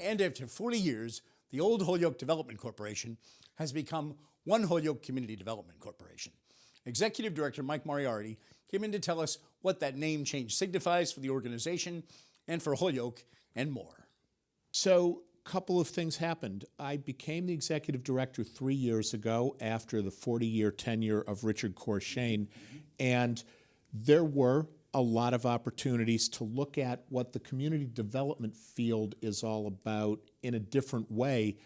And after 40 years, the Olde Holyoke Development Corporation has become OneHolyoke Community Development Corporation. Executive Director Mike Moriarty came in to tell us what that name change signifies for the organization and for Holyoke and more. So a couple of things happened. I became the executive director 3 years ago after the 40-year tenure of Richard Corshane, and there were a lot of opportunities to look at what the community development field is all about in a different way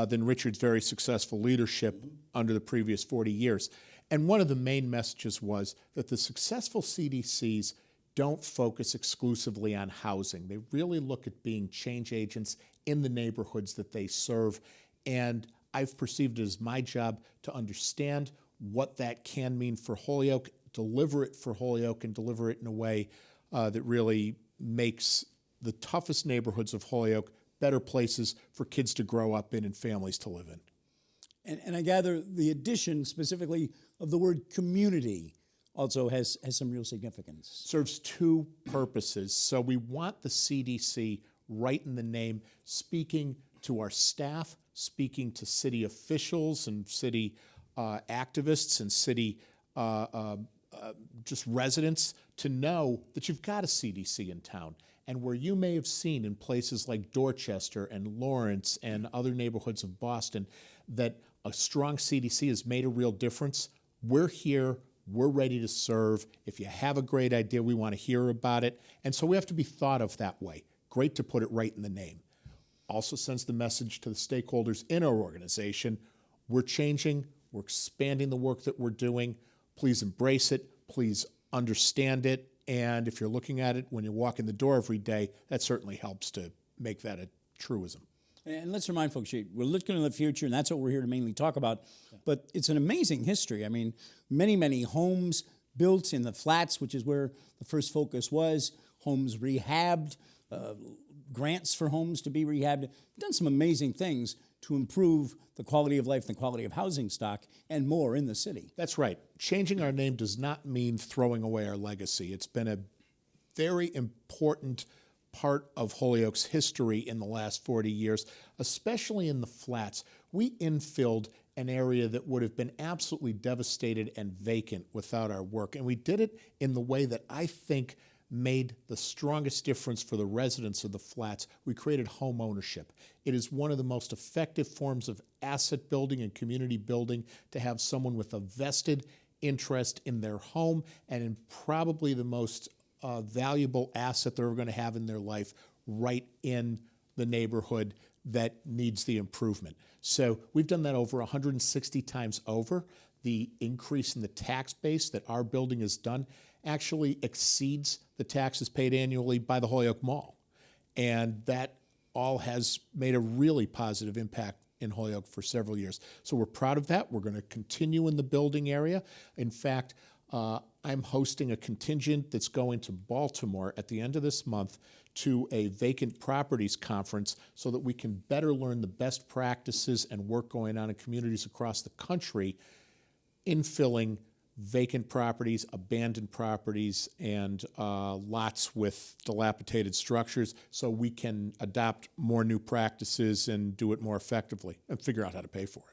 than Richard's very successful leadership under the previous 40 years. And one of the main messages was that the successful CDCs don't focus exclusively on housing. They really look at being change agents in the neighborhoods that they serve. And I've perceived it as my job to understand what that can mean for Holyoke, deliver it for Holyoke, and deliver it in a way that really makes the toughest neighborhoods of Holyoke better places for kids to grow up in and families to live in. And I gather the addition specifically of the word community also has some real significance. Serves two purposes. So we want the CDC right in the name, speaking to our staff, speaking to city officials and city activists and city just residents to know that you've got a CDC in town. And where you may have seen in places like Dorchester and Lawrence and other neighborhoods of Boston that a strong CDC has made a real difference, we're here, we're ready to serve. If you have a great idea, we want to hear about it. And so we have to be thought of that way. Great to put it right in the name. Also sends the message to the stakeholders in our organization, we're changing, we're expanding the work that we're doing. Please embrace it, please understand it, and if you're looking at it when you walk in the door every day, that certainly helps to make that a truism. And let's remind folks, we're looking to the future, and that's what we're here to mainly talk about, but it's an amazing history. I mean, many homes built in the flats, which is where the first focus was, homes rehabbed, grants for homes to be rehabbed, done some amazing things to improve the quality of life and the quality of housing stock and more in the city. That's right. Changing our name does not mean throwing away our legacy. It's been a very important part of Holyoke's history in the last 40 years, especially in the flats. We infilled an area that would have been absolutely devastated and vacant without our work. And we did it in the way that I think made the strongest difference for the residents of the flats. We created home ownership. It is one of the most effective forms of asset building and community building to have someone with a vested interest in their home and in probably the most valuable asset they're going to have in their life right in the neighborhood that needs the improvement. So we've done that over 160 times over. The increase in the tax base that our building has done actually exceeds the taxes paid annually by the Holyoke Mall. And that all has made a really positive impact in Holyoke for several years. So we're proud of that. We're going to continue in the building area. In fact, I'm hosting a contingent that's going to Baltimore at the end of this month to a vacant properties conference so that we can better learn the best practices and work going on in communities across the country, infilling vacant properties, abandoned properties, and lots with dilapidated structures so we can adopt more new practices and do it more effectively and figure out how to pay for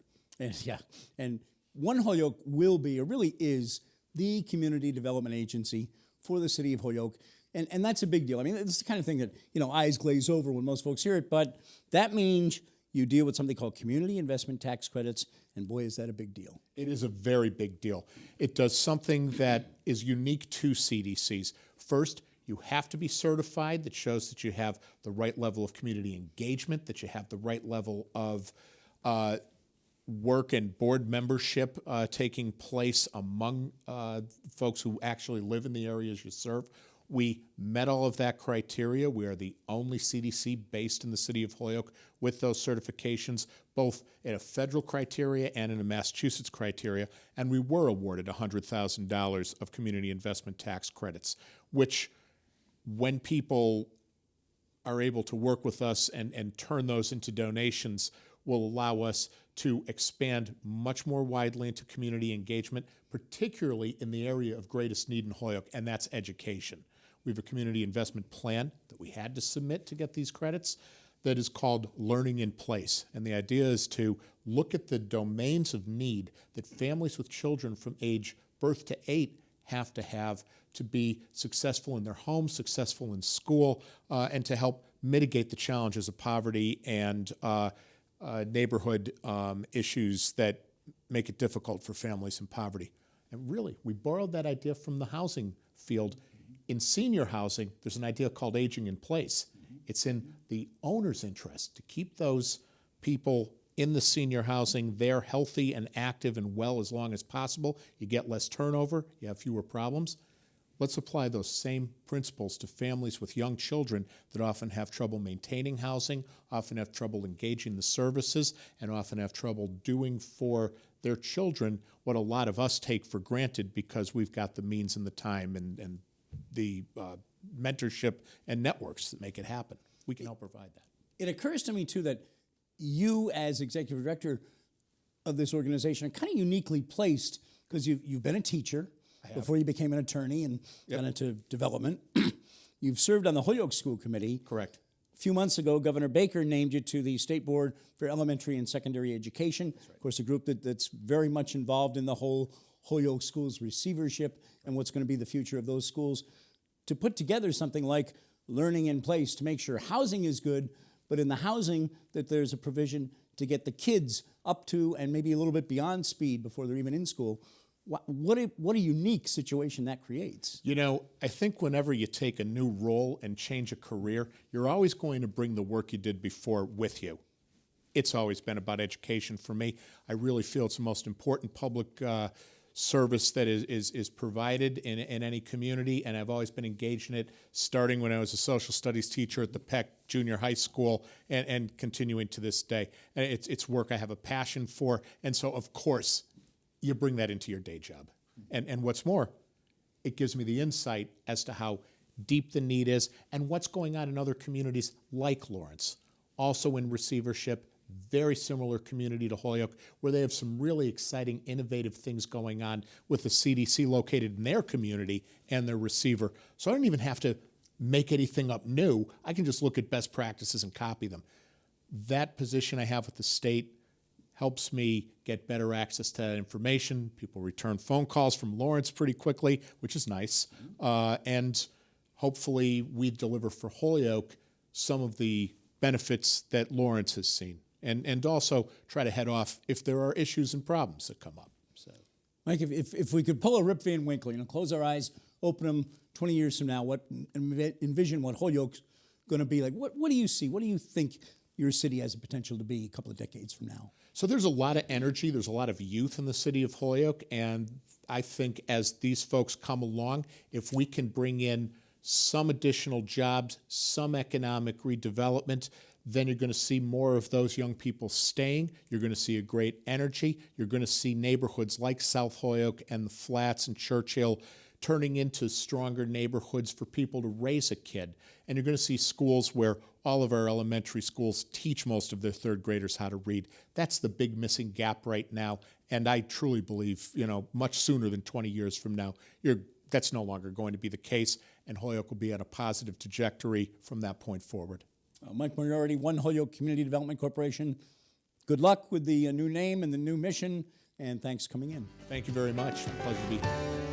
it. And OneHolyoke will be, or really is, the community development agency for the city of Holyoke. And that's a big deal. I mean, it's the kind of thing that, eyes glaze over when most folks hear it, but that means you deal with something called community investment tax credits, and boy, is that a big deal. It is a very big deal. It does something that is unique to CDCs. First, you have to be certified that shows that you have the right level of community engagement, that you have the right level of work and board membership taking place among folks who actually live in the areas you serve. We met all of that criteria. We are the only CDC based in the city of Holyoke with those certifications, both in a federal criteria and in a Massachusetts criteria, and we were awarded $100,000 of community investment tax credits, which when people are able to work with us and turn those into donations will allow us to expand much more widely into community engagement, particularly in the area of greatest need in Holyoke, and that's education. We have a community investment plan that we had to submit to get these credits. that is called Learning in Place. And the idea is to look at the domains of need that families with children from age birth to 8 have to be successful in their home, successful in school, and to help mitigate the challenges of poverty and neighborhood issues that make it difficult for families in poverty. And really, we borrowed that idea from the housing field. In senior housing, there's an idea called aging in place. It's in the owner's interest to keep those people in the senior housing there healthy and active and well as long as possible. You get less turnover, you have fewer problems. Let's apply those same principles to families with young children that often have trouble maintaining housing, often have trouble engaging the services, and often have trouble doing for their children what a lot of us take for granted because we've got the means and the time and the mentorship and networks that make it happen. We can help provide that. It occurs to me, too, that you as executive director of this organization are kind of uniquely placed because you've been a teacher before you became an attorney and got into development. You've served on the Holyoke School Committee. Correct. A few months ago, Governor Baker named you to the State Board for Elementary and Secondary Education. Right. Of course, a group that's very much involved in the whole Holyoke schools receivership and what's going to be the future of those schools. To put together something like Learning in Place to make sure housing is good, but in the housing that there's a provision to get the kids up to and maybe a little bit beyond speed before they're even in school. What a unique situation that creates. You know, I think whenever you take a new role and change a career, you're always going to bring the work you did before with you. It's always been about education for me. I really feel it's the most important public service that is provided in any community, and I've always been engaged in it, starting when I was a social studies teacher at the Peck Junior High School and continuing to this day. And it's work I have a passion for, and so, of course, you bring that into your day job. And what's more, it gives me the insight as to how deep the need is and what's going on in other communities like Lawrence, also in receivership, very similar community to Holyoke, where they have some really exciting, innovative things going on with the CDC located in their community and their receiver. So I don't even have to make anything up new. I can just look at best practices and copy them. That position I have with the state helps me get better access to that information. People return phone calls from Lawrence pretty quickly, which is nice. And hopefully we deliver for Holyoke some of the benefits that Lawrence has seen. And also try to head off if there are issues and problems that come up. So, Mike, if we could pull a Rip Van Winkle, close our eyes, open them 20 years from now, envision what Holyoke's going to be like. What do you see? What do you think your city has the potential to be a couple of decades from now? So there's a lot of energy, there's a lot of youth in the city of Holyoke, and I think as these folks come along, if we can bring in some additional jobs, some economic redevelopment, then you're going to see more of those young people staying. You're going to see a great energy. You're going to see neighborhoods like South Holyoke and the Flats and Churchill turning into stronger neighborhoods for people to raise a kid. And you're going to see schools where all of our elementary schools teach most of their third graders how to read. That's the big missing gap right now. And I truly believe, much sooner than 20 years from now, that's no longer going to be the case. And Holyoke will be at a positive trajectory from that point forward. Mike Moriarty, OneHolyoke Community Development Corporation. Good luck with the new name and the new mission, and thanks for coming in. Thank you very much. Pleasure to be here.